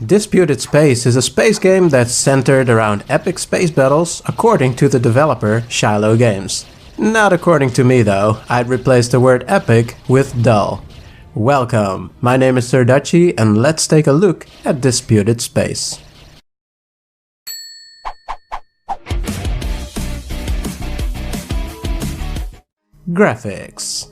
Disputed Space is a space game that's centered around epic space battles according to the developer Shilohgames. Not according to me though, I'd replace the word epic with dull. Welcome, my name is Procedurally and let's take a look at Disputed Space. Graphics.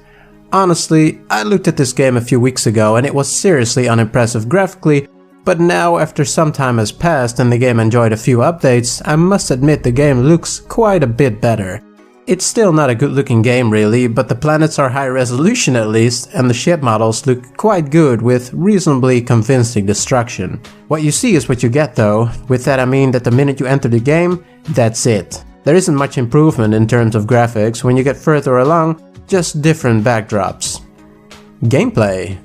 Honestly, I looked at this game a few weeks ago and it was seriously unimpressive graphically, but now after some time has passed and the game enjoyed a few updates, I must admit the game looks quite a bit better. It's still not a good looking game really, but the planets are high resolution at least, and the ship models look quite good with reasonably convincing destruction. What you see is what you get though. With that I mean that the minute you enter the game, that's it. There isn't much improvement in terms of graphics when you get further along, just different backdrops. Gameplay.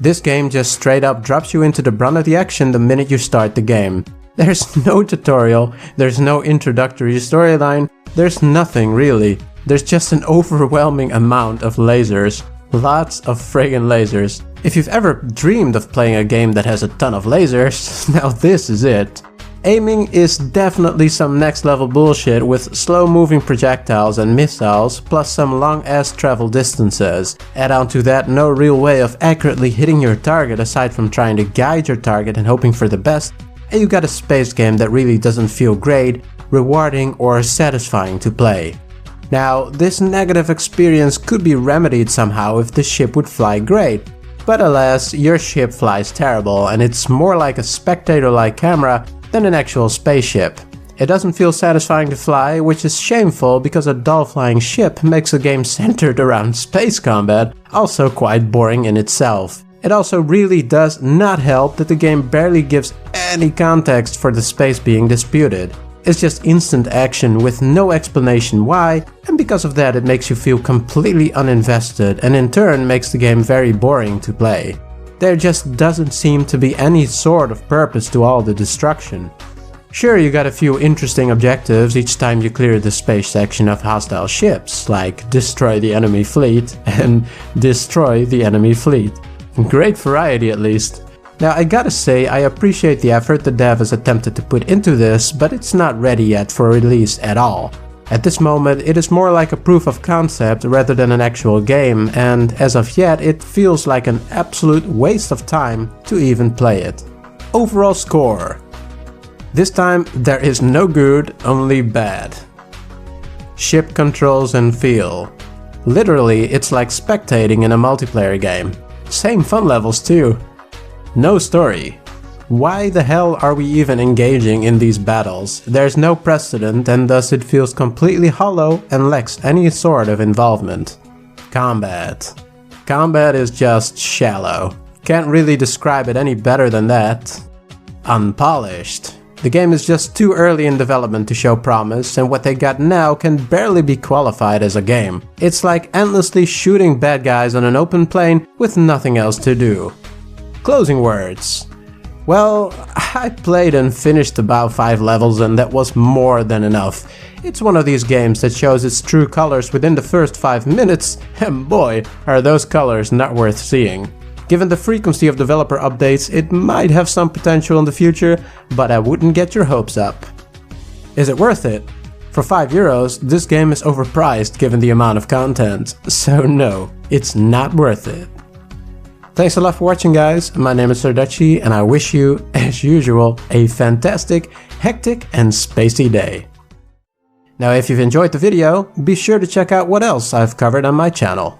This game just straight up drops you into the brunt of the action the minute you start the game. There's no tutorial, there's no introductory storyline, there's nothing really. There's just an overwhelming amount of lasers. Lots of friggin' lasers. If you've ever dreamed of playing a game that has a ton of lasers, now this is it. Aiming is definitely some next level bullshit with slow moving projectiles and missiles plus some long ass travel distances. Add on to that no real way of accurately hitting your target aside from trying to guide your target and hoping for the best, and you got a space game that really doesn't feel great, rewarding or satisfying to play. Now, this negative experience could be remedied somehow if the ship would fly great, but alas, your ship flies terrible and it's more like a spectator-like camera than an actual spaceship. It doesn't feel satisfying to fly, which is shameful because a dull flying ship makes a game centered around space combat also quite boring in itself. It also really does not help that the game barely gives any context for the space being disputed. It's just instant action with no explanation why, and because of that it makes you feel completely uninvested and in turn makes the game very boring to play. There just doesn't seem to be any sort of purpose to all the destruction. Sure, you got a few interesting objectives each time you clear the space section of hostile ships, like destroy the enemy fleet and destroy the enemy fleet. Great variety at least. Now I gotta say I appreciate the effort the dev has attempted to put into this, but it's not ready yet for release at all. At this moment it is more like a proof of concept rather than an actual game, and as of yet it feels like an absolute waste of time to even play it. Overall score. This time there is no good, only bad. Ship controls and feel. Literally it's like spectating in a multiplayer game. Same fun levels too. No story. Why the hell are we even engaging in these battles? There's no precedent and thus it feels completely hollow and lacks any sort of involvement. Combat. Combat is just shallow. Can't really describe it any better than that. Unpolished. The game is just too early in development to show promise, and what they got now can barely be qualified as a game. It's like endlessly shooting bad guys on an open plain with nothing else to do. Closing words. Well, I played and finished about 5 levels and that was more than enough. It's one of these games that shows its true colors within the first 5 minutes, and boy, are those colors not worth seeing. Given the frequency of developer updates, it might have some potential in the future, but I wouldn't get your hopes up. Is it worth it? For €5, this game is overpriced given the amount of content, so no, it's not worth it. Thanks a lot for watching guys, my name is Procedurally and I wish you, as usual, a fantastic, hectic and spacey day. Now if you've enjoyed the video, be sure to check out what else I've covered on my channel.